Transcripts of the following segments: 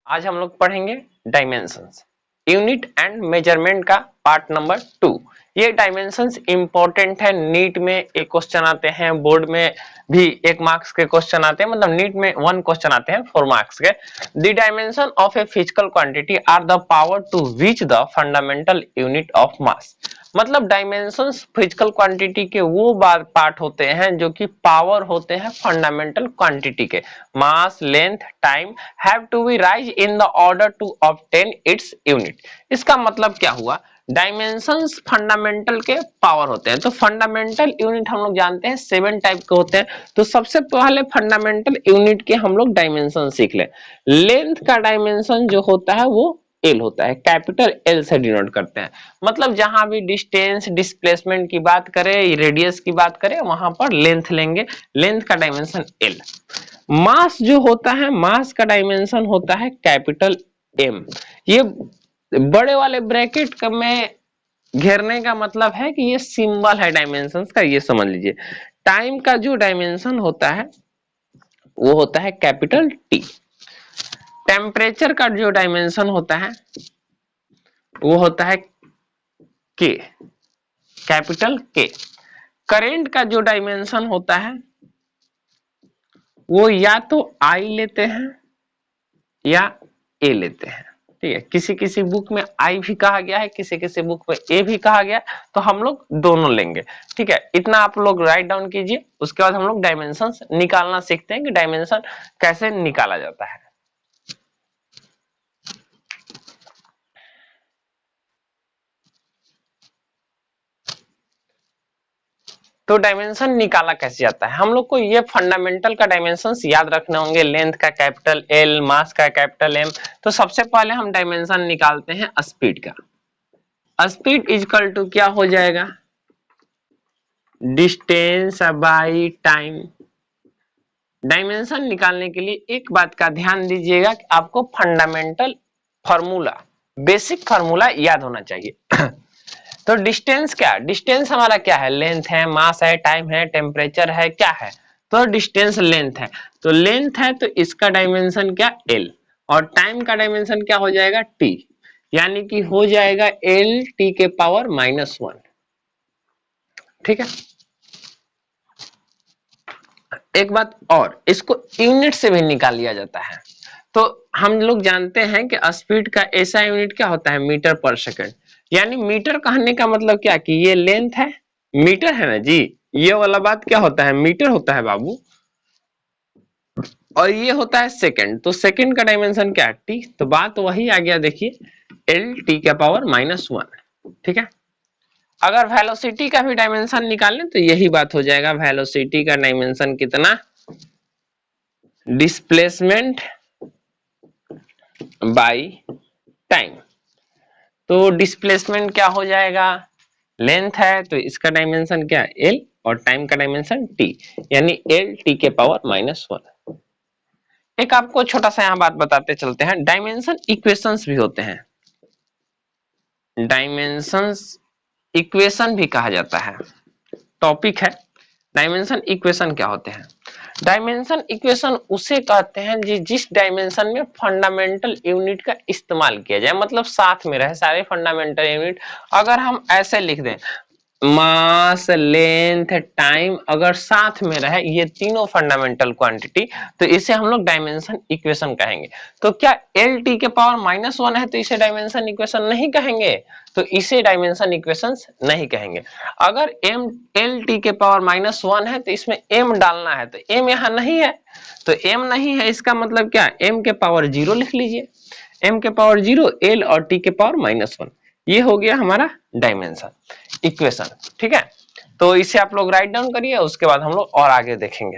आज हम लोग पढ़ेंगे डायमेंशंस, यूनिट एंड मेजरमेंट का पार्ट नंबर 2। ये डायमेंशंस इंपॉर्टेंट है, नीट में एक क्वेश्चन आते हैं, बोर्ड में भी 1 मार्क्स के क्वेश्चन आते हैं, मतलब नीट में 1 क्वेश्चन आते हैं 4 मार्क्स के। The dimension of a physical quantity are the power to reach the fundamental unit of mass. मतलब डायमेंशंस फिजिकल क्वांटिटी के वो पार्ट होते हैं जो कि पावर होते हैं फंडामेंटल क्वांटिटी के। Mass, length, time have to be raise in the order to obtain its unit. इसका मतलब क्या हुआ, डायमेंशंस फंडामेंटल के पावर होते हैं। तो फंडामेंटल यूनिट हम लोग जानते हैं 7 टाइप के होते हैं। तो सबसे पहले फंडामेंटल यूनिट के हम लोग डायमेंशन सीख लें। लेंथ का डायमेंशन जो होता है वो एल होता है, कैपिटल एल से डिनोट करते हैं। मतलब जहां भी डिस्टेंस, डिस्प्लेसमेंट की बात करें, रेडियस की बात करें, वहां पर लेंथ लेंगे, लेंथ का डायमेंशन एल। मास जो होता है, मास का डायमेंशन होता है कैपिटल एम। ये बड़े वाले ब्रैकेट में घेरने का मतलब है कि ये सिंबल है डायमेंशंस का, ये समझ लीजिए। टाइम का जो डायमेंशन होता है वो होता है कैपिटल टी। टेम्परेचर का जो डायमेंशन होता है वो होता है के, कैपिटल के। करंट का जो डायमेंशन होता है वो या तो आई लेते हैं या ए लेते हैं, ठीक है। किसी किसी बुक में आई भी कहा गया है, किसी किसी बुक में ए भी कहा गया है, तो हम लोग दोनों लेंगे, ठीक है। इतना आप लोग राइट डाउन कीजिए, उसके बाद हम लोग डायमेंशंस निकालना सीखते हैं कि डायमेंशन कैसे निकाला जाता है। तो डायमेंशन निकाला कैसे जाता है, हम लोग को ये फंडामेंटल का डायमेंशंस याद रखने होंगे। लेंथ का कैपिटल एल, मास का कैपिटल एम। तो सबसे पहले हम डायमेंशन निकालते हैं स्पीड का। स्पीड इक्वल टू क्या हो जाएगा, डिस्टेंस बाई टाइम। डायमेंशन निकालने के लिए एक बात का ध्यान दीजिएगा कि आपको फंडामेंटल फार्मूला, बेसिक फार्मूला याद होना चाहिए। तो डिस्टेंस क्या, डिस्टेंस हमारा क्या है, लेंथ है, मास है, टाइम है, टेम्परेचर है, क्या है, तो डिस्टेंस लेंथ है। तो लेंथ है तो इसका डायमेंशन क्या, एल। और टाइम का डायमेंशन क्या हो जाएगा, टी, यानी कि हो जाएगा एल टी के पावर -1, ठीक है। एक बात और, इसको यूनिट से भी निकाल लिया जाता है। तो हम लोग जानते हैं कि स्पीड का ऐसा यूनिट क्या होता है, मीटर पर सेकंड। यानी मीटर कहने का मतलब क्या कि ये लेंथ है, मीटर है ना जी, ये वाला बात क्या होता है, मीटर होता है बाबू। और ये होता है सेकंड, तो सेकंड का डायमेंशन क्या है, टी। तो बात वही आ गया, देखिए एल टी के पावर -1, ठीक है। अगर वेलोसिटी का भी डायमेंशन निकालें तो यही बात हो जाएगा, वेलोसिटी का डायमेंशन कितना, डिस्प्लेसमेंट बाई टाइम। तो डिस्प्लेसमेंट क्या हो जाएगा, लेंथ है तो इसका डायमेंशन क्या है, एल, और टाइम का डायमेंशन टी, यानी एल टी के पावर -1। एक आपको छोटा सा यहाँ बात बताते चलते हैं, डायमेंशन इक्वेशंस भी होते हैं, डायमेंशंस इक्वेशन भी कहा जाता है, टॉपिक है। डायमेंशन इक्वेशन क्या होते हैं, डायमेंशन इक्वेशन उसे कहते हैं जिस डायमेंशन में फंडामेंटल यूनिट का इस्तेमाल किया जाए, मतलब साथ में रहे सारे फंडामेंटल यूनिट। अगर हम ऐसे लिख दें, मास, लेंथ, टाइम अगर साथ में रहे, ये तीनों फंडामेंटल क्वांटिटी, तो इसे हम लोग डायमेंशन इक्वेशन कहेंगे। तो क्या एल टी के पावर -1 है तो इसे डायमेंशन इक्वेशन नहीं कहेंगे, तो इसे डायमेंशन इक्वेशंस नहीं कहेंगे। अगर एम एल टी के पावर -1 है तो इसमें एम डालना है, तो एम यहाँ नहीं है, तो एम नहीं है इसका मतलब क्या, एम के पावर 0 लिख लीजिए, एम के पावर 0, एल और टी के पावर -1। ये हो गया हमारा डायमेंशन इक्वेशन, ठीक है। तो इसे आप लोग राइट डाउन करिए, उसके बाद हम लोग और आगे देखेंगे।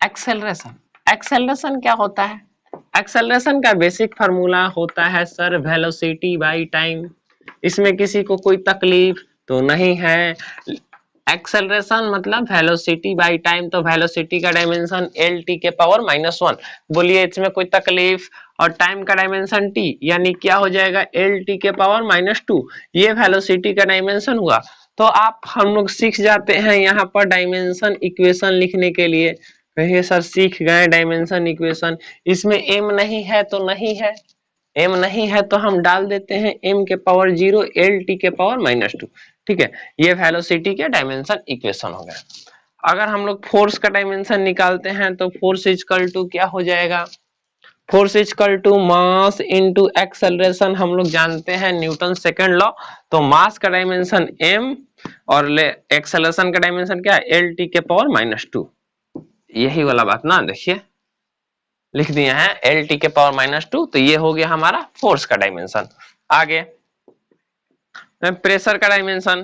एक्सेलरेशन, एक्सेलरेशन क्या होता है, एक्सेलरेशन का बेसिक फार्मूला होता है सर वेलोसिटी बाई टाइम। इसमें किसी को कोई तकलीफ तो नहीं है। एक्सेलरेशन मतलब वेलोसिटी बाई टाइम, तो वेलोसिटी का डायमेंशन एल टी के पावर -1, बोलिए इसमें कोई तकलीफ। और टाइम का डायमेंशन टी, यानी क्या हो जाएगा, एल टी के पावर -2, ये वेलोसिटी का डायमेंशन हुआ। तो आप हम लोग सीख जाते हैं यहाँ पर डायमेंशन इक्वेशन लिखने के लिए। कहिए सर सीख गए डायमेंशन इक्वेशन, इसमें m नहीं है तो नहीं है, m नहीं है तो हम डाल देते हैं m के पावर 0 l t के पावर -2। ठीक है, ये वेलोसिटी के डायमेंशन इक्वेशन हो गया। अगर हम लोग फोर्स का डायमेंशन निकालते हैं तो फोर्स इक्वल टू क्या हो जाएगा, force equal to mass into acceleration. हम लोग जानते हैं न्यूटन सेकंड लॉ, तो मास का डायमेंशन m और एक्सेलरेशन का डायमेंशन क्या है, l t के पावर -2। यही वाला बात ना, देखिए लिख दिया है एल टी के पावर -2, तो ये हो गया हमारा फोर्स का डायमेंशन। आगे प्रेशर का डायमेंशन,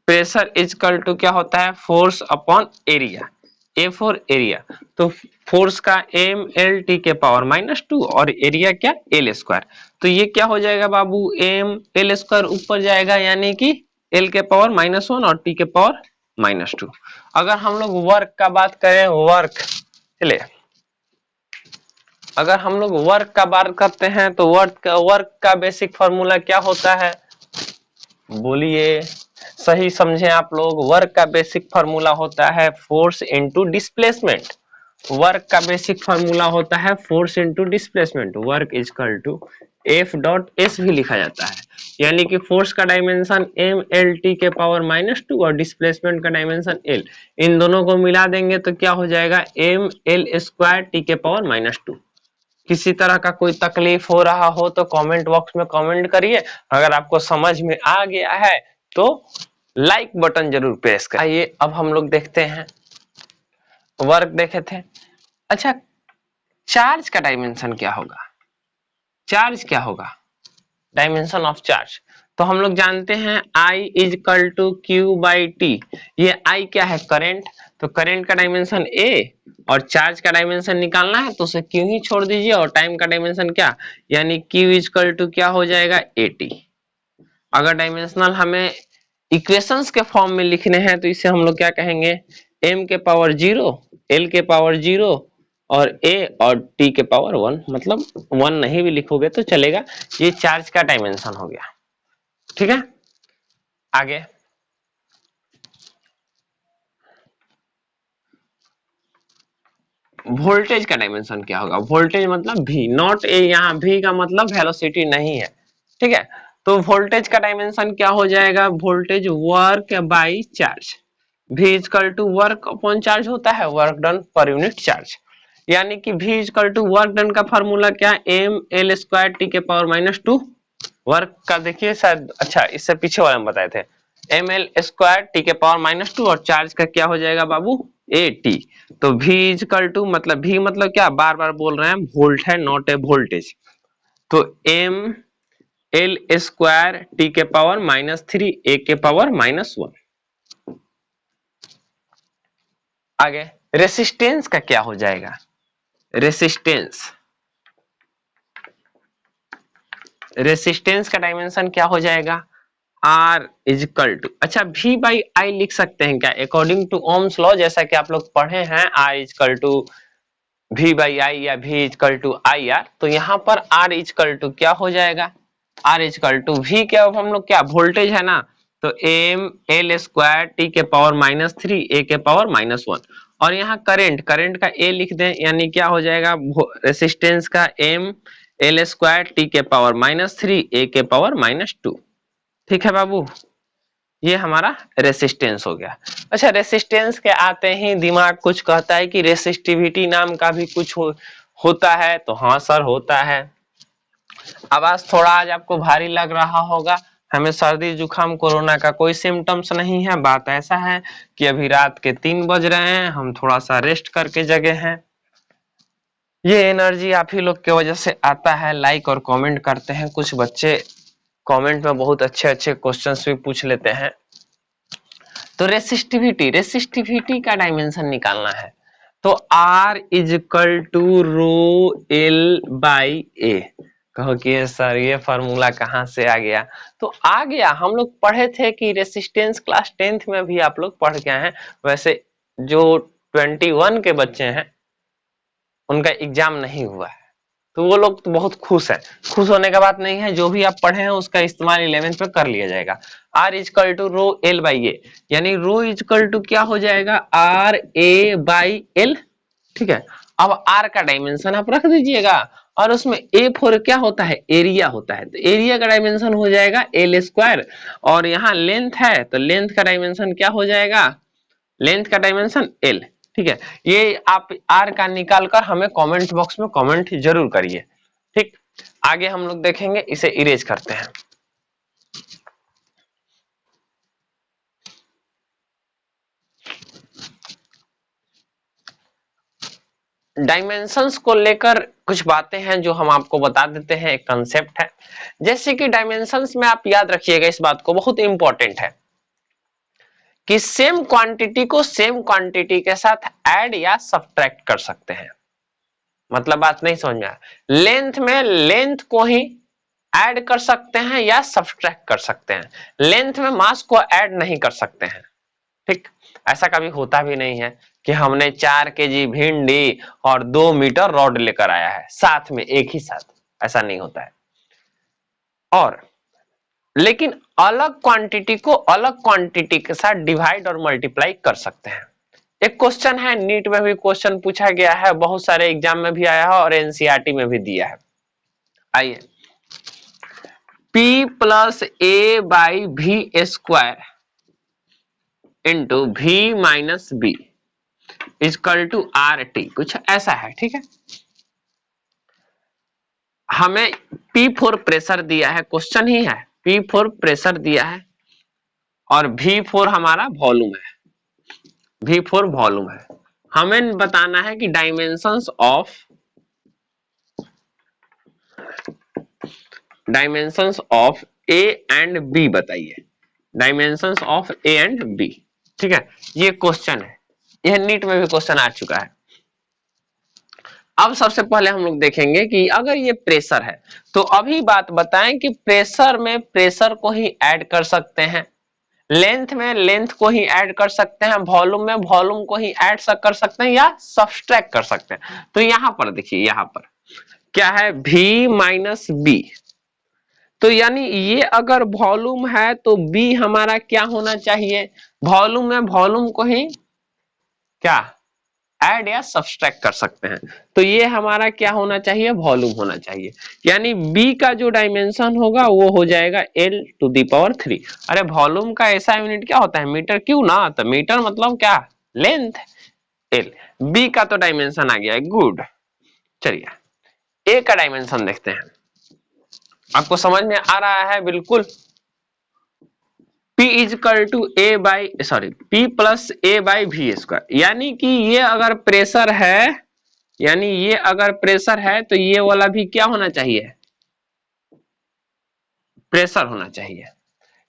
प्रेशर इक्वल टू क्या होता है, force upon area, A for area. तो फोर्स का m l t के पावर -2 और एरिया क्या l स्क्वायर। तो ये क्या हो जाएगा बाबू, m l स्क्वायर ऊपर जाएगा यानी कि l के पावर -1 और t के पावर -2। अगर हम लोग वर्क का बात करें, वर्क चलिए, अगर हम लोग वर्क का बात करते हैं तो वर्क का बेसिक फॉर्मूला क्या होता है, बोलिए सही समझे आप लोग। वर्क का बेसिक फॉर्मूला होता है फोर्स इनटू डिस्प्लेसमेंट। वर्क का बेसिक फॉर्मूला होता है force into displacement. Work equal to F dot S भी लिखा जाता है, यानी कि फोर्स का डायमेंशन एम एल टी के पावर -2 और डिस्प्लेसमेंट का डायमेंशन एल, इन दोनों को मिला देंगे तो क्या हो जाएगा, एम एल स्क्वायर टी के पावर -2। किसी तरह का कोई तकलीफ हो रहा हो तो कमेंट बॉक्स में कमेंट करिए। अगर आपको समझ में आ गया है तो लाइक बटन जरूर प्रेस करिए। आइए अब हम लोग देखते हैं, वर्क देखे थे। अच्छा, चार्ज का डायमेंशन क्या होगा, चार्ज क्या होगा, डायमेंशन ऑफ चार्ज। तो हम लोग जानते हैं I equal to Q by T. ये I क्या है, करंट, तो करंट का डायमेंशन A और चार्ज का डायमेंशन निकालना है तो उसे Q ही छोड़ दीजिए, और टाइम का डायमेंशन क्या, यानी Q इक्वल टू क्या हो जाएगा, AT। अगर डायमेंशनल हमें इक्वेशंस के फॉर्म में लिखने हैं तो इसे हम लोग क्या कहेंगे, m के पावर 0, l के पावर 0 और a और t के पावर 1, मतलब 1 नहीं भी लिखोगे तो चलेगा। ये चार्ज का डायमेंशन हो गया। ठीक है, आगे वोल्टेज का डायमेंशन क्या होगा, वोल्टेज मतलब v, नॉट a, यहाँ v का मतलब वेलोसिटी नहीं है। ठीक है, तो वोल्टेज का डायमेंशन क्या हो जाएगा, voltage work by charge. v equal to work upon charge होता है, work done per unit charge, यानी कि v equal to work done का फार्मूला क्या, एम एल स्क्वायर टी के पावर -2। वर्क का देखिए शायद, अच्छा इससे पीछे वाले में बताए थे, एम एल स्क्वायर टी के पावर -2 और चार्ज का क्या हो जाएगा बाबू, ए टी। तो v इक्वल टू मतलब v मतलब क्या, बार बार बोल रहे हैं वोल्ट है, नॉट ए वोल्टेज। तो एम एल स्क्वायर टी के पावर -3 ए के पावर -1। आगे रेसिस्टेंस का क्या हो जाएगा, रेसिस्टेंस, रेसिस्टेंस का डायमेंशन क्या हो जाएगा, R इक्वल टू, अच्छा V बाई आई लिख सकते हैं क्या, अकॉर्डिंग टू ओम्स लॉ, जैसा कि आप लोग पढ़े हैं R equal to V by I या V equal to I R. तो यहाँ पर R इक्वल टू क्या हो जाएगा, R इक्वल टू V क्या, हम लोग क्या वोल्टेज है ना, तो एम एल स्क्वायर टी के पावर -3 ए के पावर -1, और यहाँ करंट, करंट का A लिख दें, यानी क्या हो जाएगा, रेसिस्टेंस का एम एल स्क्वायर टी के पावर -3 ए के पावर -2। ठीक है बाबू, ये हमारा रेसिस्टेंस हो गया। अच्छा, रेसिस्टेंस के आते ही दिमाग कुछ कहता है कि रेसिस्टिविटी नाम का भी कुछ होता है, तो हाँ सर होता है। आवाज थोड़ा आज आपको भारी लग रहा होगा, हमें सर्दी जुकाम कोरोना का कोई सिम्टम्स नहीं है। बात ऐसा है कि अभी रात के 3 बज रहे हैं, हम थोड़ा सा रेस्ट करके जगे हैं। ये एनर्जी आप ही लोग के वजह से आता है, लाइक और कमेंट करते हैं, कुछ बच्चे कमेंट में बहुत अच्छे अच्छे क्वेश्चंस भी पूछ लेते हैं। तो रेसिस्टिविटी, रेसिस्टिविटी का डायमेंशन निकालना है, तो R equal to rho L by A. कहो कि सर ये फार्मूला कहाँ से आ गया, तो आ गया, हम लोग पढ़े थे कि रेसिस्टेंस क्लास 10th में भी आप लोग पढ़ गए हैं। वैसे जो 21 के बच्चे हैं उनका एग्जाम नहीं हुआ है, तो वो लोग तो बहुत खुश है। खुश होने का बात नहीं है, जो भी आप पढ़े हैं उसका इस्तेमाल 11th पे कर लिया जाएगा। R equal to rho L by A, यानी रो इजकल टू क्या हो जाएगा, आर ए बाई एल। ठीक है, अब R का डायमेंशन आप रख दीजिएगा, और उसमें ए फोर क्या होता है, एरिया होता है, तो एरिया का डायमेंशन हो जाएगा एल स्क्वायर, और यहाँ लेंथ है तो लेंथ का डायमेंशन क्या हो जाएगा, लेंथ का डायमेंशन एल। ठीक है, ये आप आर का निकाल कर हमें कमेंट बॉक्स में कमेंट जरूर करिए। ठीक, आगे हम लोग देखेंगे, इसे इरेज करते हैं। डायमेंशंस को लेकर कुछ बातें हैं जो हम आपको बता देते हैं, एक कंसेप्ट है। जैसे कि डायमेंशंस में आप याद रखिएगा इस बात को, बहुत इंपॉर्टेंट है कि सेम क्वांटिटी को सेम क्वांटिटी के साथ ऐड या सब्ट्रैक्ट कर सकते हैं। मतलब बात नहीं समझ में आया, लेंथ में लेंथ को ही ऐड कर सकते हैं या सब्ट्रैक्ट कर सकते हैं, लेंथ में मास को ऐड नहीं कर सकते हैं। ठीक, ऐसा कभी होता भी नहीं है कि हमने 4 kg भिंडी और 2 मीटर रॉड लेकर आया है साथ में, एक ही साथ, ऐसा नहीं होता है। और लेकिन अलग क्वांटिटी को अलग क्वांटिटी के साथ डिवाइड और मल्टीप्लाई कर सकते हैं। एक क्वेश्चन है, नीट में भी क्वेश्चन पूछा गया है, बहुत सारे एग्जाम में भी आया है और एनसीईआरटी में भी दिया है। आइए, P plus A by V square into V minus B equal to R T, कुछ ऐसा है। ठीक है, हमें P4 प्रेशर दिया है, क्वेश्चन ही है, P4 प्रेशर दिया है और V4 हमारा वॉल्यूम है, V4 वॉल्यूम है। हमें बताना है कि dimensions of A and B बताइए, dimensions of A and B। ठीक है, ये क्वेश्चन है, यह नीट में भी क्वेश्चन आ चुका है। अब सबसे पहले हम लोग देखेंगे कि अगर ये प्रेशर है तो अभी बात बताएं कि प्रेशर में प्रेशर को ही ऐड कर सकते हैं, लेंथ में लेंथ को ही ऐड कर सकते हैं, वॉल्यूम में वॉल्यूम को ही ऐड कर सकते हैं या सब्सट्रैक्ट कर सकते हैं। तो यहां पर देखिए, यहां पर क्या है, V माइनस बी, तो यानी ये अगर वॉल्यूम है तो B हमारा क्या होना चाहिए, वॉल्यूम में वॉल्यूम को ही क्या ऐड या सब्सट्रैक्ट कर सकते हैं, तो ये हमारा क्या होना चाहिए, वॉल्यूम होना चाहिए। यानी B का जो डायमेंशन होगा वो हो जाएगा L⁻3। अरे वॉल्यूम का ऐसा यूनिट क्या होता है, मीटर क्यों ना, तो मीटर मतलब क्या, लेंथ, L। B का तो डायमेंशन आ गया है, गुड। चलिए A का डायमेंशन देखते हैं, आपको समझ में आ रहा है बिल्कुल। P equal to A by sorry P plus A by V square, यानी कि ये अगर प्रेशर है, यानी ये अगर प्रेशर है तो ये वाला भी क्या होना चाहिए, प्रेशर होना चाहिए।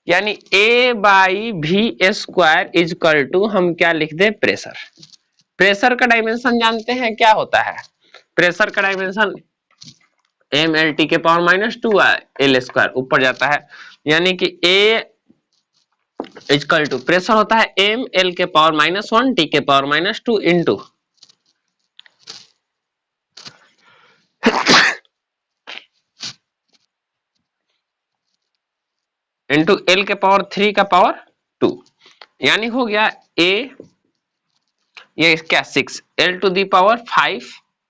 यानी A by V square is equal to हम क्या लिख दे, प्रेशर। प्रेशर का डायमेंशन जानते हैं क्या होता है, प्रेशर का डायमेंशन mLT के पावर -2 L स्क्वायर ऊपर जाता है, यानी कि A इजकल टू प्रेशर होता है mL के पावर -1 T के पावर -2 इंटू L के पावर 3 का पावर 2, यानी हो गया A, ये क्या 6 L टू दी पावर 5,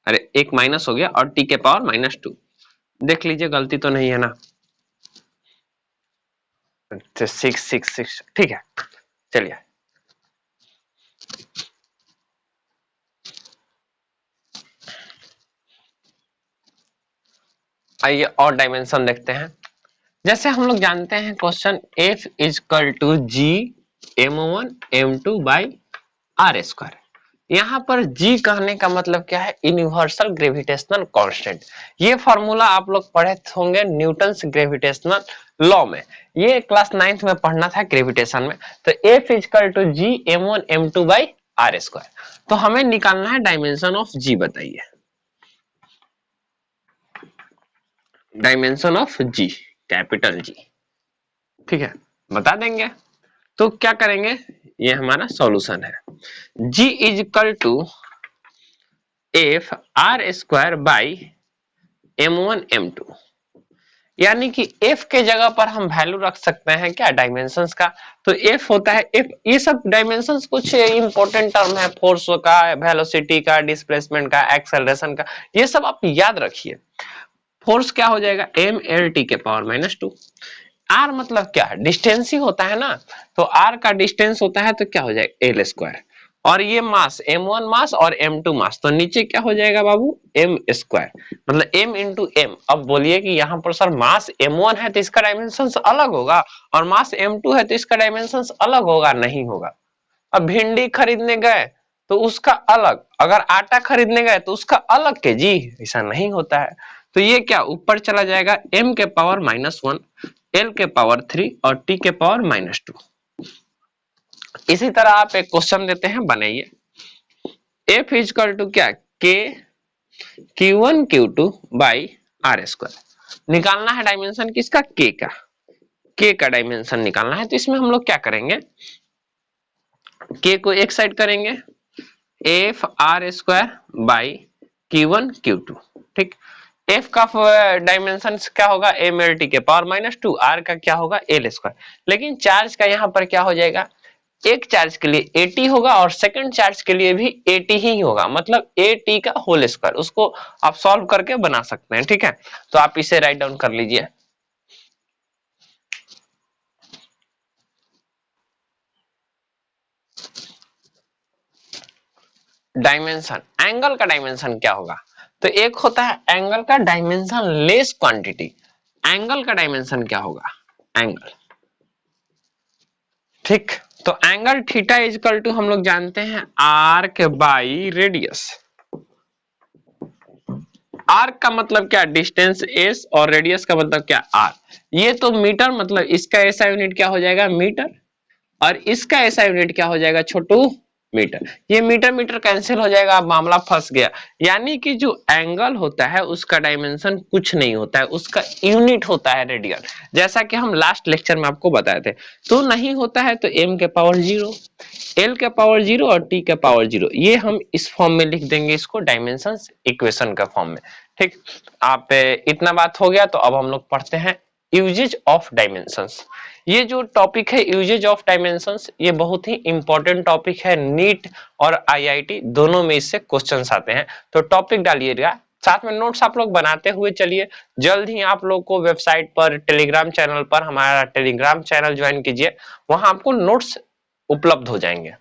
अरे एक माइनस हो गया, और T के पावर -2। देख लीजिए गलती तो नहीं है ना, 6 ठीक है। चलिए आइए और डायमेंशन देखते हैं। जैसे हम लोग जानते हैं question F equal to G m1 m2 by R square, यहाँ पर G कहने का मतलब क्या है, यूनिवर्सल ग्रेविटेशनल कांस्टेंट। ये फॉर्मूला आप लोग पढ़े होंगे न्यूटन्स ग्रेविटेशनल लॉ में, ये क्लास 9th में पढ़ना था ग्रेविटेशन में। तो F equal to G m1 m2 by R square, तो हमें निकालना है डायमेंशन ऑफ G, बताइए dimension of G, capital G। ठीक है, बता देंगे, तो क्या करेंगे, ये हमारा सॉल्यूशन है। G equal to F R square by m1 m2, यानी कि f के जगह पर हम वैल्यू रख सकते हैं क्या डायमेंशंस का। तो f होता है f, ये सब डायमेंशंस कुछ इंपॉर्टेंट टर्म है, फोर्स का, वेलोसिटी का, डिस्प्लेसमेंट का, एक्सेलरेशन का, ये सब आप याद रखिए। फोर्स क्या हो जाएगा mlt के पावर -2। r मतलब क्या है डिस्टेंस ही होता है ना, तो r का डिस्टेंस होता है तो क्या हो जाएगा l स्क्वायर, और ये मास m1 मास और m2 मास, तो नीचे क्या हो जाएगा बाबू m स्क्वायर, मतलब m इंटू m। अब बोलिए कि यहाँ पर सर मास m1 है तो इसका डायमेंशन अलग होगा और मास m2 है तो इसका डायमेंशन अलग होगा, नहीं होगा। अब भिंडी खरीदने गए तो उसका अलग, अगर आटा खरीदने गए तो उसका अलग के जी, ऐसा नहीं होता है। तो ये क्या ऊपर चला जाएगा m के पावर -1, l के पावर 3 और t के पावर -2। इसी तरह आप एक क्वेश्चन देते हैं, बनाइए F इजकल टू क्या K Q1 Q2 by R square. निकालना है डायमेंशन किसका K का, K का डायमेंशन निकालना है। तो इसमें हम लोग क्या करेंगे, K को एक साइड करेंगे F R square by Q1 Q2, ठीक। F का डायमेंशन क्या होगा mlt के पावर -2, r का क्या होगा l स्क्वायर। लेकिन चार्ज का यहाँ पर क्या हो जाएगा, एक चार्ज के लिए 80 होगा और सेकंड चार्ज के लिए भी 80 ही होगा, मतलब at का होल स्क्वायर। उसको आप सॉल्व करके बना सकते हैं, ठीक है। तो आप इसे राइट डाउन कर लीजिए। डायमेंशन, एंगल का डायमेंशन क्या होगा, तो एक होता है एंगल का डायमेंशन लेस क्वांटिटी। एंगल का डायमेंशन क्या होगा, एंगल, ठीक। तो एंगल थीटा इजकल टू हम लोग जानते हैं आर्क बाई रेडियस। आर्क का मतलब क्या डिस्टेंस s और रेडियस का मतलब क्या r। ये तो मीटर, मतलब इसका ऐसा यूनिट क्या हो जाएगा मीटर, और इसका ऐसा यूनिट क्या हो जाएगा छोटू मीटर। ये मीटर मीटर कैंसिल हो जाएगा, मामला फंस गया। यानी कि जो एंगल होता है उसका डायमेंशन कुछ नहीं होता है, उसका यूनिट होता है रेडियन, जैसा कि हम लास्ट लेक्चर में आपको बताए थे। तो नहीं होता है तो m के पावर 0, l के पावर 0 और t के पावर 0, ये हम इस फॉर्म में लिख देंगे, इसको डायमेंशन इक्वेशन का फॉर्म में, ठीक। आप इतना बात हो गया, तो अब हम लोग पढ़ते हैं यूजेज ऑफ डायमेंशंस। ये जो टॉपिक है यूजेज ऑफ डायमेंशंस, ये बहुत ही इंपॉर्टेंट टॉपिक है, नीट और आईआईटी दोनों में इससे क्वेश्चंस आते हैं। तो टॉपिक डालिएगा, साथ में नोट्स आप लोग बनाते हुए चलिए। जल्द ही आप लोग को वेबसाइट पर, टेलीग्राम चैनल पर, हमारा टेलीग्राम चैनल ज्वाइन कीजिए, वहां आपको नोट्स उपलब्ध हो जाएंगे।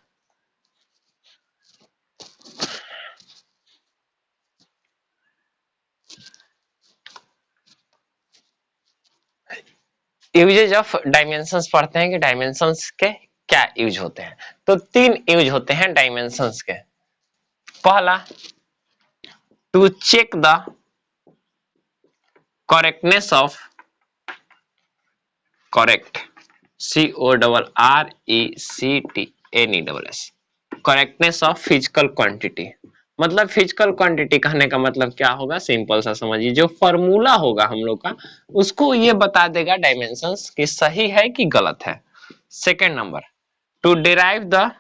यूजेज ऑफ डायमेंशंस पढ़ते हैं कि डायमेंशंस के क्या यूज होते हैं। तो 3 यूज होते हैं डायमेंशंस के। पहला, to check the correctness of, correct CORRECTNESS, correctness of physical quantity. मतलब फिजिकल क्वांटिटी कहने का मतलब क्या होगा, सिंपल सा समझिए, जो फॉर्मूला होगा हम लोग का उसको ये बता देगा डायमेंशंस कि सही है कि गलत है। Second number, to derive the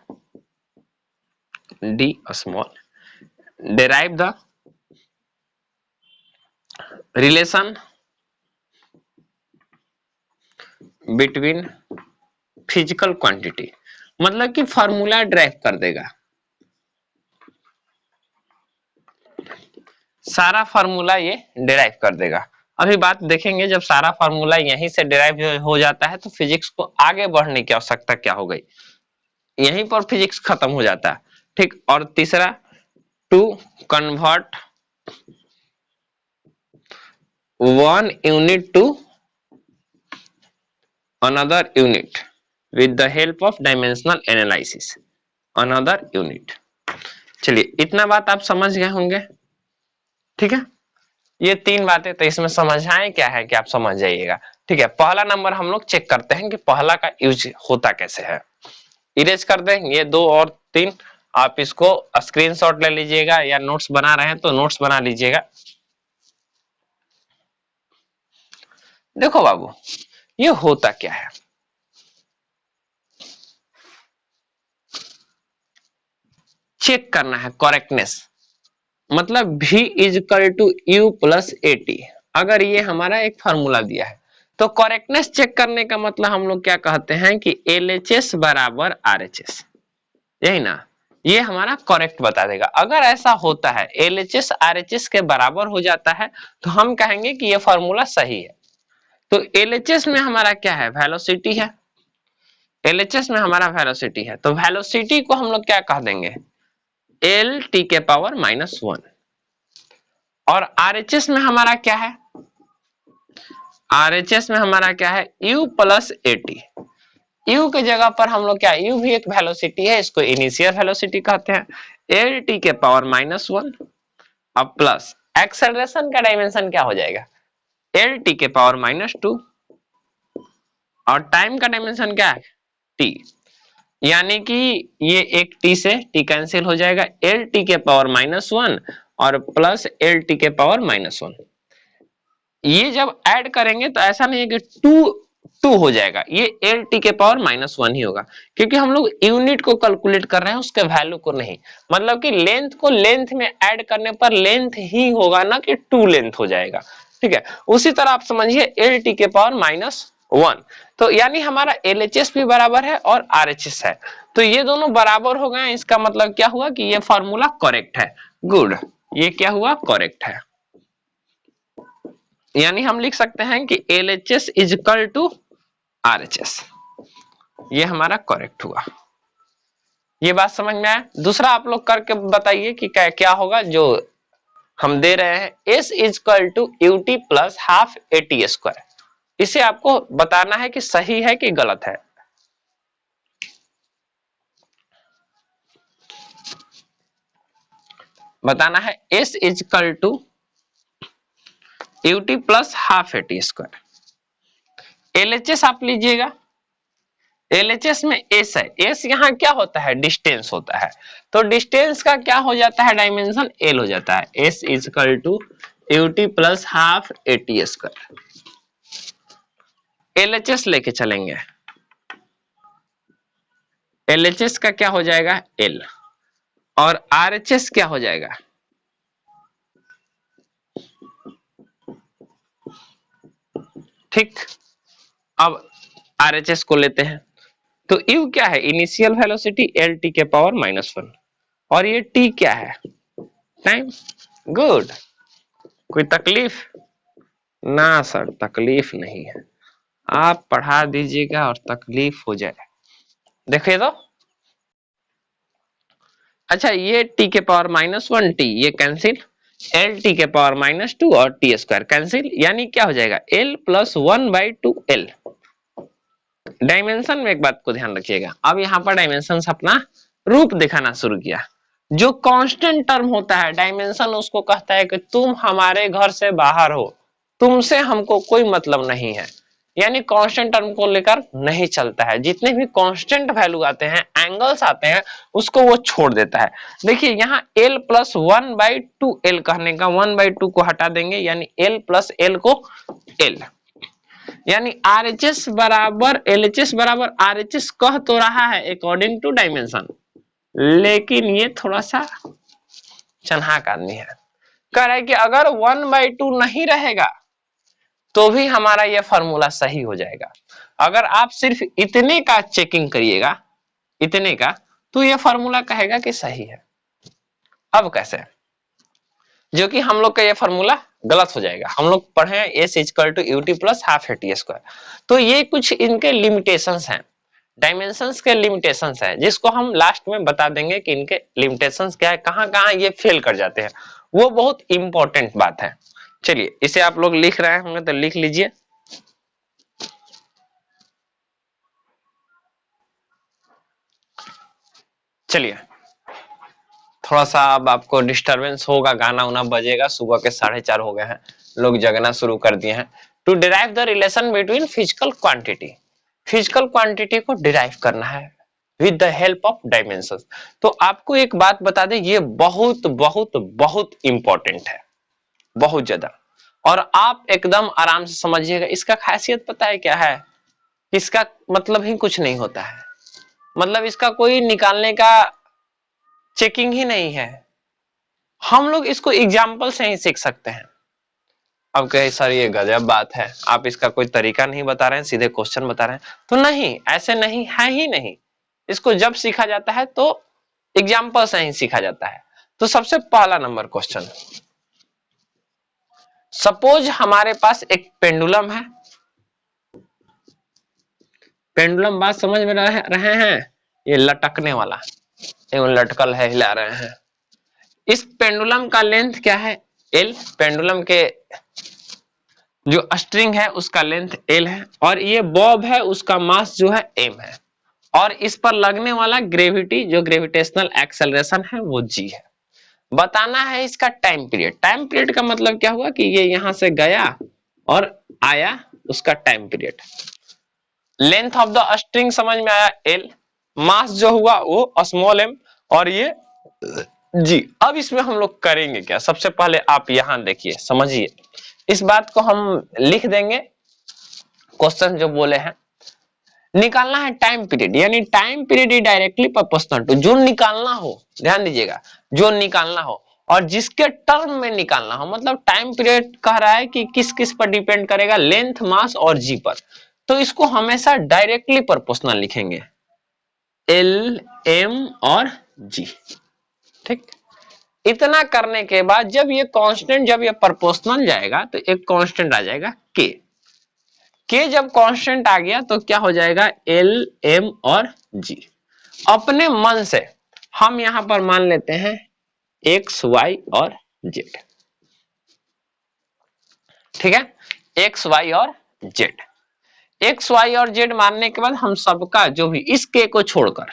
D small, derive the relation between physical quantity, मतलब कि फार्मूला ड्राइव कर देगा, सारा फार्मूला ये डिराइव कर देगा। अभी बात देखेंगे, जब सारा फार्मूला यहीं से डिराइव हो जाता है तो फिजिक्स को आगे बढ़ने की आवश्यकता क्या हो गई, यहीं पर फिजिक्स खत्म हो जाता है, ठीक। और तीसरा, to convert one unit to another unit with the help of dimensional analysis, another unit. चलिए इतना बात आप समझ गए होंगे, ठीक है। ये 3 बातें तो इसमें समझाएं क्या है कि आप समझ जाइएगा, ठीक है। पहला नंबर हम लोग चेक करते हैं कि पहला का यूज होता कैसे है। इरेज कर दें ये 2 और 3, आप इसको स्क्रीनशॉट ले लीजिएगा, या नोट्स बना रहे हैं तो नोट्स बना लीजिएगा। देखो बाबू, ये होता क्या है, चेक करना है करेक्टनेस, मतलब v is equal to u plus A T, अगर ये हमारा एक फॉर्मूला दिया है तो करेक्टनेस चेक करने का मतलब हम लोग क्या कहते हैं कि LHS बराबर RHS, यही ना, ये हमारा करेक्ट बता देगा। अगर ऐसा होता है LHS RHS के बराबर हो जाता है तो हम कहेंगे कि ये फॉर्मूला सही है। तो LHS में हमारा क्या है, वेलोसिटी है, LHS में हमारा वेलोसिटी है, तो वेलोसिटी को हम लोग क्या कह देंगे, L t के पावर -1। और RHS में हमारा क्या है, RHS में हमारा क्या है, U प्लस एटी। U के जगह पर हम लोग क्या, U भी एक वेलोसिटी है, इसको इनिशियल वेलोसिटी कहते हैं, L t के पावर -1 अब प्लस एक्सेलरेशन का डायमेंशन क्या हो जाएगा, L t के पावर -2 और टाइम का डायमेंशन क्या है, t, यानी कि ये एक t से t कैंसिल हो जाएगा, L t के पावर -1 और प्लस L t के पावर -1। ये जब ऐड करेंगे तो ऐसा नहीं है कि 2 हो जाएगा, ये L t के पावर -1 ही होगा, क्योंकि हम लोग यूनिट को कैलकुलेट कर रहे हैं, उसके वैल्यू को नहीं। मतलब कि लेंथ को लेंथ में ऐड करने पर लेंथ ही होगा ना कि 2 लेंथ हो जाएगा, ठीक है। उसी तरह आप समझिए L t के पावर -1, तो यानी हमारा LHS भी बराबर है और RHS है, तो ये दोनों बराबर हो गए। इसका मतलब क्या हुआ कि ये फॉर्मूला करेक्ट है। गुड, ये क्या हुआ, करेक्ट है। यानी हम लिख सकते हैं कि LHS is equal to RHS, ये हमारा करेक्ट हुआ। ये बात समझ में आया। दूसरा आप लोग करके बताइए कि क्या होगा जो हम दे रहे हैं, S is equal to UT plus half AT square. इसे आपको बताना है कि सही है कि गलत है। बताना है S is equal to UT plus half AT square. LHS आप लीजिएगा, LHS में S है, S यहाँ क्या होता है, डिस्टेंस होता है, तो डिस्टेंस का क्या हो जाता है, डायमेंशन L हो जाता है। S is equal to UT plus half AT square. LHS लेके चलेंगे, LHS का क्या हो जाएगा, L, और RHS क्या हो जाएगा, ठीक। अब RHS को लेते हैं, तो U क्या है, इनिशियल वेलोसिटी L t के पावर -1, और ये T क्या है, टाइम। गुड, कोई तकलीफ ना सर, तकलीफ नहीं है, आप पढ़ा दीजिएगा और तकलीफ हो जाए। देखिए तो, अच्छा ये t के पावर -1 t ये कैंसिल, L t के पावर -2 और t स्क्वायर कैंसिल, यानी क्या हो जाएगा, L प्लस 1/2 L। डायमेंशन में एक बात को ध्यान रखिएगा, अब यहाँ पर डायमेंशन अपना रूप दिखाना शुरू किया। जो कांस्टेंट टर्म होता है डायमेंशन, उसको कहता है कि तुम हमारे घर से बाहर हो, तुमसे हमको कोई मतलब नहीं है, यानी कांस्टेंट टर्म को लेकर नहीं चलता है। जितने भी कांस्टेंट वैल्यू आते हैं, एंगल्स आते हैं, उसको वो छोड़ देता है। देखिए यहाँ L प्लस 1/2 L कहने का 1/2 को हटा देंगे, यानी L प्लस L को L, यानी RHS बराबर LHS बराबर RHS कह तो रहा है अकॉर्डिंग टू डायमेंशन, लेकिन ये थोड़ा सा चन्हाक आदमी है। कह रहा है कि अगर 1/2 नहीं रहेगा तो भी हमारा ये फॉर्मूला सही हो जाएगा। अगर आप सिर्फ इतने का चेकिंग करिएगा, इतने का, तो ये फॉर्मूला कहेगा कि सही है। अब कैसे, जो कि हम लोग का ये फॉर्मूला गलत हो जाएगा। हम लोग पढ़े S equal to UT plus half AT square, तो ये कुछ इनके लिमिटेशंस हैं, डायमेंशंस के लिमिटेशंस हैं, जिसको हम लास्ट में बता देंगे कि इनके लिमिटेशंस क्या है, कहां कहां ये फेल कर जाते हैं, वो बहुत इंपॉर्टेंट बात है। चलिए इसे आप लोग लिख रहे होंगे तो लिख लीजिए। चलिए, थोड़ा सा अब आपको डिस्टरबेंस होगा, गाना उना बजेगा, सुबह के 4:30 हो गए हैं, लोग जगना शुरू कर दिए हैं। To derive the relation between physical quantity, physical quantity को डिराइव करना है with the help of dimension. तो आपको एक बात बता दें, ये बहुत बहुत बहुत इंपॉर्टेंट है, बहुत ज्यादा, और आप एकदम आराम से समझिएगा। इसका खासियत पता है क्या है, इसका मतलब ही कुछ नहीं होता है, मतलब इसका कोई निकालने का चेकिंग ही नहीं है, हम लोग इसको एग्जाम्पल से ही सीख सकते हैं। अब कहे सर ये गजब बात है, आप इसका कोई तरीका नहीं बता रहे हैं, सीधे क्वेश्चन बता रहे हैं। तो नहीं, ऐसे नहीं है ही नहीं। इसको जब सीखा जाता है तो एग्जाम्पल से ही सीखा जाता है। तो सबसे पहला नंबर क्वेश्चन, सपोज हमारे पास एक पेंडुलम है। पेंडुलम बात समझ में रहे हैं? ये लटकने वाला, लटकल है, हिला रहे हैं। इस पेंडुलम का लेंथ क्या है? एल। पेंडुलम के जो स्ट्रिंग है उसका लेंथ एल है, और ये बॉब है, उसका मास जो है एम है, और इस पर लगने वाला ग्रेविटी जो ग्रेविटेशनल एक्सेलरेशन है वो जी है। बताना है इसका टाइम पीरियड। टाइम पीरियड का मतलब क्या हुआ कि ये यहां से गया और आया, उसका time period. Length of the string समझ में आया, एल। मास जो हुआ वो स्मॉल एम, और ये जी। अब इसमें हम लोग करेंगे क्या? सबसे पहले आप यहां देखिए, समझिए, इस बात को हम लिख देंगे। क्वेश्चन जो बोले हैं, निकालना है टाइम पीरियड, यानी time period is directly proportional to, जो निकालना हो, ध्यान दीजिएगा, जो निकालना हो और जिसके टर्म में निकालना हो। मतलब टाइम पीरियड कह रहा है कि किस किस पर डिपेंड करेगा, लेंथ, मास और जी पर। तो इसको हमेशा डायरेक्टली प्रोपोर्शनल लिखेंगे, एल, एम और जी। ठीक। इतना करने के बाद जब ये कांस्टेंट, जब ये प्रोपोर्शनल जाएगा तो एक कांस्टेंट आ जाएगा के। के जब कांस्टेंट आ गया तो क्या हो जाएगा? एल, एम और जी। अपने मन से हम यहां पर मान लेते हैं एक्स, वाई और जेड। ठीक है, एक्स, वाई और जेड। एक्स, वाई और जेड मानने के बाद हम सबका जो भी इस के को छोड़कर,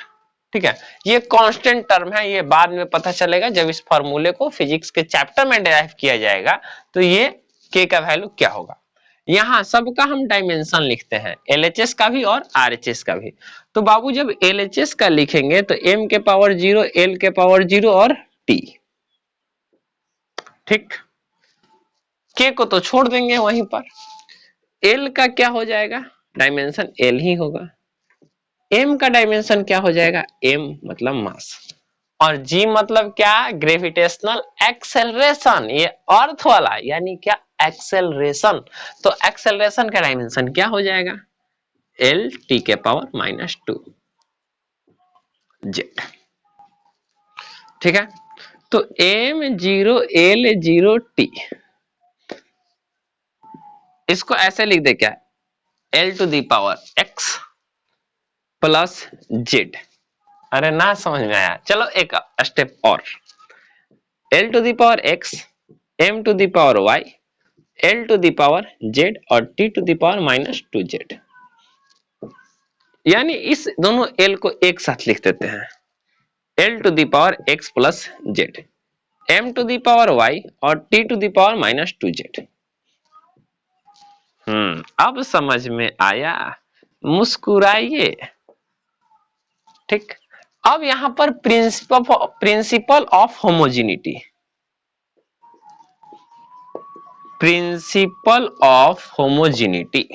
ठीक है, ये कांस्टेंट टर्म है, ये बाद में पता चलेगा जब इस फॉर्मूले को फिजिक्स के चैप्टर में डिराइव किया जाएगा तो ये के का वैल्यू क्या होगा। यहां सबका हम डायमेंशन लिखते हैं, एलएचएस का भी और आरएचएस का भी। तो बाबू जब एलएचएस का लिखेंगे तो एम के पावर 0, एल के पावर 0 और टी। ठीक, के को तो छोड़ देंगे वहीं पर। एल का क्या हो जाएगा? डायमेंशन एल ही होगा। एम का डायमेंशन क्या हो जाएगा? एम मतलब मास, और जी मतलब क्या? ग्रेविटेशनल एक्सेलरेशन, ये अर्थ वाला, यानी क्या? एक्सेलरेशन। तो एक्सेलरेशन का डायमेंशन क्या हो जाएगा? एल टी के पावर -2 जेड। ठीक है, तो एम 0, एल 0, टी, इसको ऐसे लिख दे क्या? L to the power X plus Z. अरे ना समझ में आया, चलो एक स्टेप और, L to the power X, M to the power Y, L to the power Z और T to the power -2 Z. यानी इस दोनों एल को एक साथ लिख देते हैं, L to the power X plus Z, M to the power Y और T to the power -2 Z. अब समझ में आया, मुस्कुराइए। ठीक, अब यहां पर principle of homogeneity, principle of homogeneity.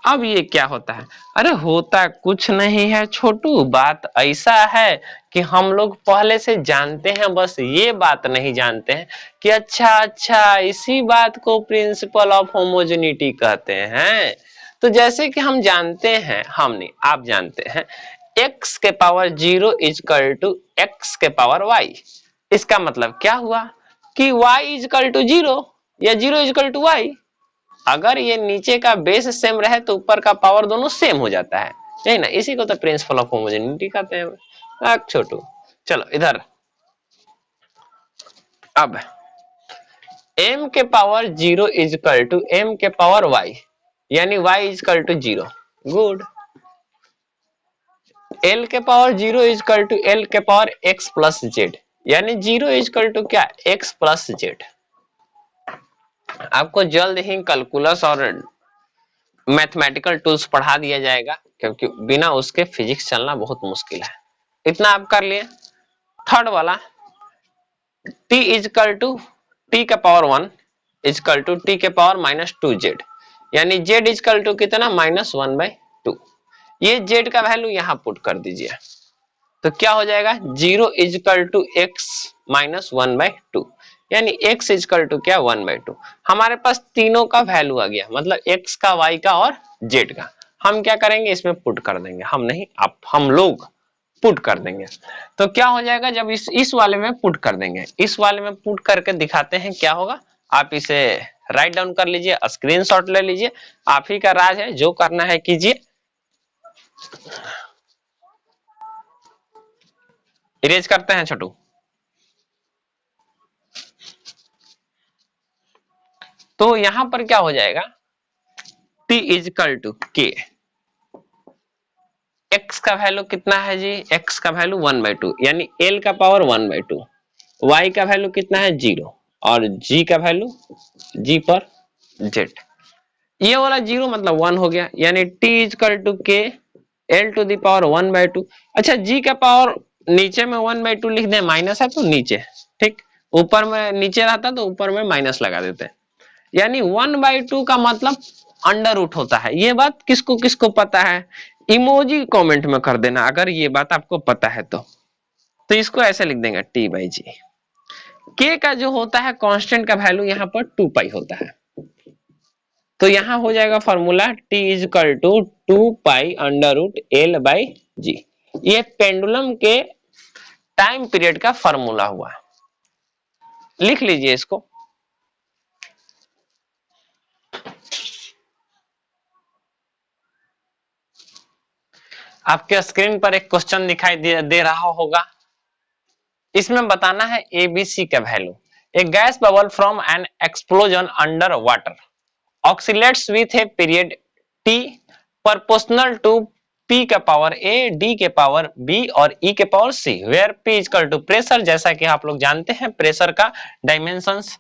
अब ये क्या होता है? अरे होता कुछ नहीं है छोटू, बात ऐसा है कि हम लोग पहले से जानते हैं, बस ये बात नहीं जानते हैं कि अच्छा इसी बात को प्रिंसिपल ऑफ होमोजेनिटी कहते हैं। तो जैसे कि हम जानते हैं, हम नहीं आप जानते हैं, x के पावर 0 इजकल टू एक्स के पावर y। इसका मतलब क्या हुआ कि y इजकल टू 0 या 0 इजकल टू y। अगर ये नीचे का बेस सेम रहे तो ऊपर का पावर दोनों सेम हो जाता है, यही ना, इसी को तो प्रिंसिपल ऑफ होमोजेनिटी कहते हैं। छोटू चलो इधर, अब m के पावर 0 इजकल टू m के पावर y, यानी y is equal to 0। Good. l के पावर 0 इजकल टू l के पावर x प्लस जेड, यानी 0 इजकल टू क्या? x plus z. आपको जल्द ही कैलकुलस और मैथमेटिकल टूल्स पढ़ा दिया जाएगा, क्योंकि बिना उसके फिजिक्स चलना बहुत मुश्किल है। इतना आप कर लिए। थर्ड वाला, t इजकल टू t के पावर 1 इजकल टू t के पावर -2 जेड, यानी z इजकल टू कितना? -1/2। ये z का वैल्यू यहां पुट कर दीजिए। तो क्या हो जाएगा 0 इजकल टू x माइनस 1/2, यानी x इजकल टू क्या 1/2। हमारे पास तीनों का वैल्यू आ गया, मतलब x का, y का और z का। हम क्या करेंगे, इसमें पुट कर देंगे, हम नहीं आप, हम लोग पुट कर देंगे। तो क्या हो जाएगा, जब इस वाले में पुट कर देंगे, इस वाले में पुट करके दिखाते हैं क्या होगा। आप इसे राइट डाउन कर लीजिए, स्क्रीनशॉट ले लीजिए, आप ही का राज है, जो करना है कीजिए। इरेज करते हैं छोटू। तो यहां पर क्या हो जाएगा, t is equal to k, x का वैल्यू कितना है जी, x का वैल्यू 1/2, यानी l का पावर 1/2, y का वैल्यू कितना है 0, और g का वैल्यू g पर z, ये वाला 0 मतलब 1 हो गया, यानी t is equal to k l to the power 1/2। अच्छा, g का पावर नीचे में 1/2 लिख दें, माइनस है तो नीचे, ठीक, ऊपर में नीचे रहता तो ऊपर में माइनस लगा देते, यानी 1/2 का मतलब अंडर रूट होता है। ये बात किसको किसको पता है, इमोजी कमेंट में कर देना अगर ये बात आपको पता है तो इसको ऐसे लिख देंगे t/g। k का जो होता है कांस्टेंट का वैल्यू यहाँ पर 2 पाई होता है, तो यहां हो जाएगा formula t is equal to 2 pi under root l/g। ये पेंडुलम के टाइम पीरियड का फॉर्मूला हुआ, लिख लीजिए इसको। आपके स्क्रीन पर एक क्वेश्चन दिखाई दे रहा होगा, इसमें बताना है एबीसी का value. A gas bubble from an explosion under water oscillates with a period T proportional to p के पावर a, d के पावर b और e के power c, where p equal to pressure, जैसा कि आप लोग जानते हैं प्रेशर का dimensions,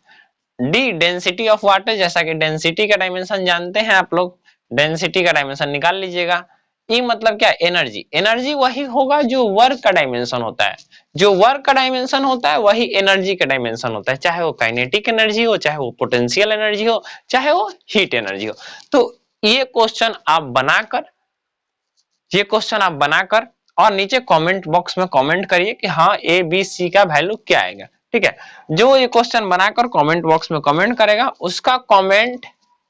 d density of water, जैसा कि डेंसिटी का डायमेंशन जानते हैं आप लोग, डेंसिटी का डायमेंशन निकाल लीजिएगा। ई मतलब क्या, एनर्जी, एनर्जी वही होगा जो वर्क का डायमेंशन होता है, जो वर्क का डायमेंशन होता है वही एनर्जी का डायमेंशन होता है, चाहे वो काइनेटिक एनर्जी हो, चाहे वो पोटेंशियल एनर्जी हो, चाहे वो हीट एनर्जी हो। तो ये क्वेश्चन आप बनाकर और नीचे कमेंट बॉक्स में कमेंट करिए कि हाँ ए बी सी का वैल्यू क्या आएगा, ठीक है। जो ये क्वेश्चन बनाकर कमेंट बॉक्स में कमेंट करेगा उसका कमेंट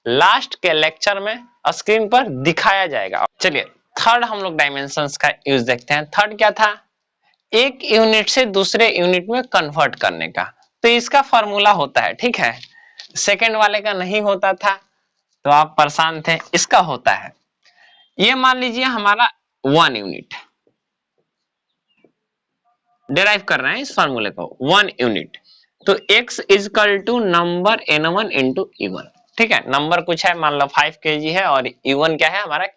लास्ट के लेक्चर में स्क्रीन पर दिखाया जाएगा। चलिए थर्ड हम लोग डायमेंशंस का यूज देखते हैं। थर्ड क्या था, एक यूनिट से दूसरे यूनिट में कन्वर्ट करने का, तो इसका फॉर्मूला होता है, ठीक है। सेकंड वाले का नहीं होता था तो आप परेशान थे, इसका होता है, ये मान लीजिए हमारा 1 यूनिट डिराइव कर रहे हैं इस फॉर्मूले को, 1 यूनिट, तो x is equal to number n1 into e1, ठीक है। नंबर कुछ है, मान लो 5 kg है और e1 क्या है हमारा,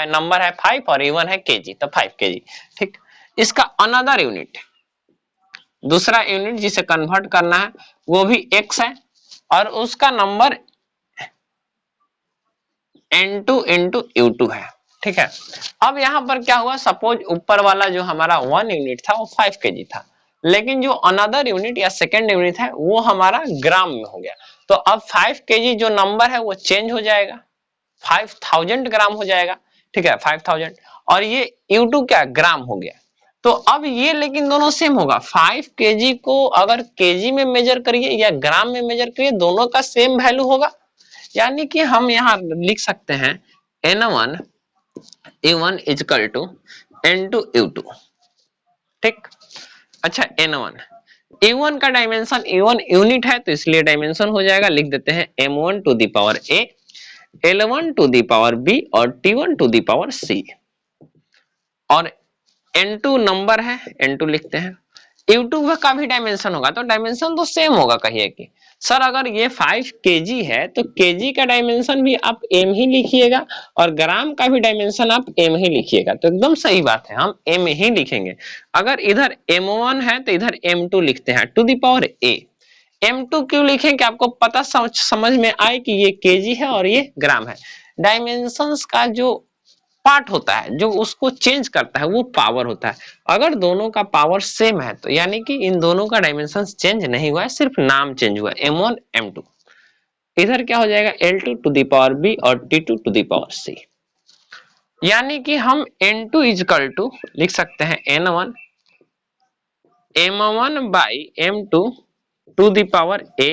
नंबर है 5 और e1 है kg, तो 5 kg, ठीक। इसका अनदर यूनिट, दूसरा यूनिट जिसे कन्वर्ट करना है वो भी x है और उसका नंबर n2 इंटू u2 है, ठीक है। अब यहां पर क्या हुआ, सपोज ऊपर वाला जो हमारा 1 यूनिट था वो 5 kg था, लेकिन जो अनदर यूनिट या सेकेंड यूनिट है वो हमारा ग्राम में हो गया, तो अब 5 kg जो नंबर है वो चेंज हो जाएगा, 5000 ग्राम हो जाएगा, ठीक है, 5000, और ये u2 क्या ग्राम हो गया। तो अब ये लेकिन दोनों सेम होगा, 5 kg को अगर kg में मेजर करिए या ग्राम में मेजर करिए दोनों का सेम वैल्यू होगा, यानी कि हम यहाँ लिख सकते हैं n1 e1 is equal to n2 u2, ठीक। अच्छा n1 e1 का डायमेंशन, e1 यूनिट है तो इसलिए डायमेंशन हो जाएगा, लिख देते हैं m1 to the power a, l1 to the power b और t1 to the power c, और n2 नंबर है, n2 लिखते हैं। u2 का भी डायमेंशन होगा तो डायमेंशन तो सेम होगा, कहिए कि सर अगर ये 5 kg है तो kg का डायमेंशन भी आप m ही लिखिएगा और ग्राम का भी डायमेंशन आप m ही लिखिएगा, तो एकदम सही बात है, हम m ही लिखेंगे। अगर इधर m1 है तो इधर m2 लिखते हैं to the power a। m2 क्यों लिखें कि आपको पता समझ में आए कि ये kg है और ये ग्राम है। डायमेंशंस का जो पार्ट होता है जो उसको चेंज करता है वो पावर होता है, अगर दोनों का पावर सेम है तो यानी कि इन दोनों का डायमेंशन चेंज नहीं हुआ है, सिर्फ नाम चेंज हुआ है, m1 m2। इधर क्या हो जाएगा l2 to the power b और t2 to the power c। यानी कि हम n2 इजकल टू लिख सकते हैं n1 m1 by m2 to the power a,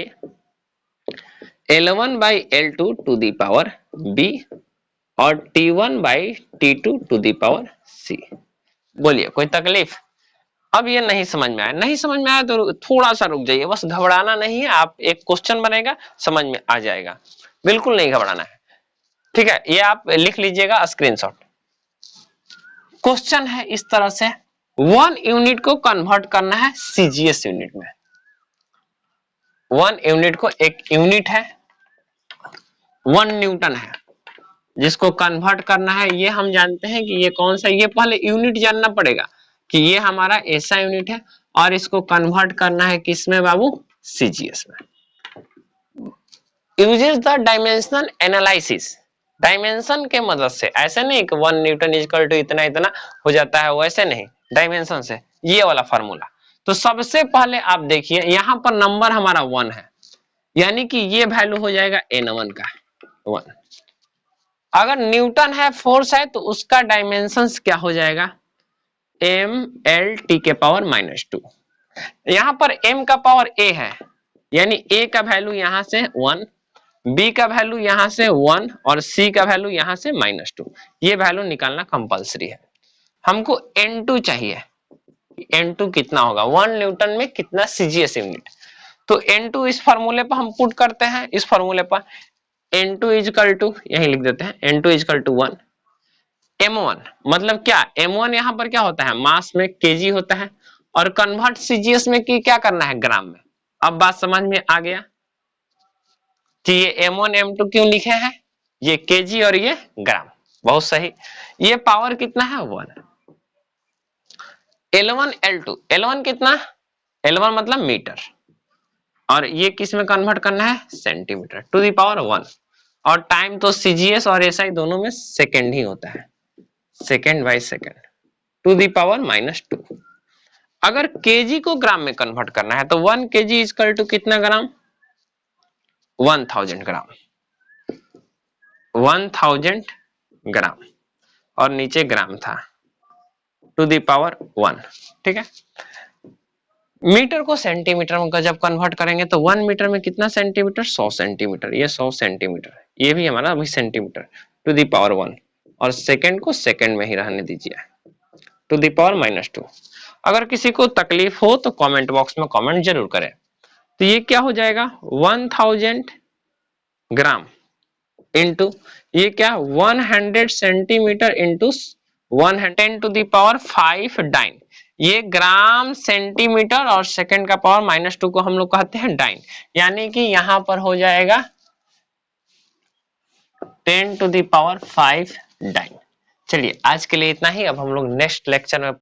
L1 by L2 to the power b और T1 by T2 to the power c। बोलिए कोई तकलीफ? अब ये नहीं समझ में आया, नहीं समझ में आया तो थोड़ा सा रुक जाइए, बस घबराना नहीं है। आप एक क्वेश्चन बनेगा समझ में आ जाएगा, बिल्कुल नहीं घबराना है, ठीक है। ये आप लिख लीजिएगा स्क्रीनशॉट। क्वेश्चन है इस तरह से, 1 यूनिट को कन्वर्ट करना है सीजीएस यूनिट में। 1 यूनिट को, एक यूनिट है 1 न्यूटन है, जिसको कन्वर्ट करना है। ये हम जानते हैं कि ये कौन सा, ये पहले यूनिट जानना पड़ेगा कि ये हमारा ऐसा यूनिट है और इसको कन्वर्ट करना है किसमें बाबू? सीजीएस में। Uses the dimensional analysis, dimension के मदद से, ऐसे नहीं कि 1 न्यूटन इक्वल टू इतना इतना हो जाता है, वैसे नहीं, डायमेंशन से, ये वाला फार्मूला। तो सबसे पहले आप देखिए यहां पर नंबर हमारा 1 है, यानी कि ये वैल्यू हो जाएगा n1 का 1। अगर न्यूटन है, फोर्स है, तो उसका डायमेंशन क्या हो जाएगा? mlt के पावर -2। यहां पर m का पावर a है, यानी a का वैल्यू यहां से 1, b का वैल्यू यहां से 1 और c का वैल्यू यहां से -2। ये वैल्यू निकालना कंपलसरी है। हमको n2 चाहिए, n2 कितना होगा? 1 न्यूटन में कितना सीजीएस यूनिट? तो n2 इस फार्मूले पर हम पुट करते हैं, इस फार्मूले पर n2 इजकल टू, यही लिख देते हैं, n2 इजकल टू 1 m1, मतलब क्या? m1 यहां पर क्या होता है? मास में kg होता है, और कन्वर्ट सीजीएस में की क्या करना है? ग्राम में। अब बात समझ में आ गया कि ये m1 m2 क्यों लिखे हैं? ये kg और ये ग्राम, बहुत सही। ये पावर कितना है? 1। L1 L2, L1 कितना? L1 मतलब मीटर, और ये किस में कन्वर्ट करना है? Centimetre to the power 1। और टाइम तो सीजीएस और एसआई दोनों में सेकेंड ही होता है, second by second to the power -2। अगर केजी को ग्राम में कन्वर्ट करना है तो 1 केजी इक्वल टू कितना ग्राम? 1000 ग्राम, 1000 ग्राम, और नीचे ग्राम था, टू दी पावर 1, ठीक है। मीटर को सेंटीमीटर में जब कन्वर्ट करेंगे तो 1 मीटर में कितना सेंटीमीटर? 100 सेंटीमीटर, ये 100 सेंटीमीटर, ये भी हमारा अभी सेंटीमीटर टू दी पावर 1, और सेकंड को सेकंड में ही रहने दीजिए, टू दी पावर -2। अगर किसी को तकलीफ हो तो कमेंट बॉक्स में कमेंट जरूर करें। तो ये क्या हो जाएगा? 1000 ग्राम इंटू ये क्या? 100 centimetre into 110 to the power 5 dyne. ये ग्राम सेंटीमीटर और सेकंड का पावर -2 को हम लोग कहते हैं डाइन, यानी कि यहां पर हो जाएगा 10 टू दी पावर 5 डाइन। चलिए आज के लिए इतना ही, अब हम लोग नेक्स्ट लेक्चर में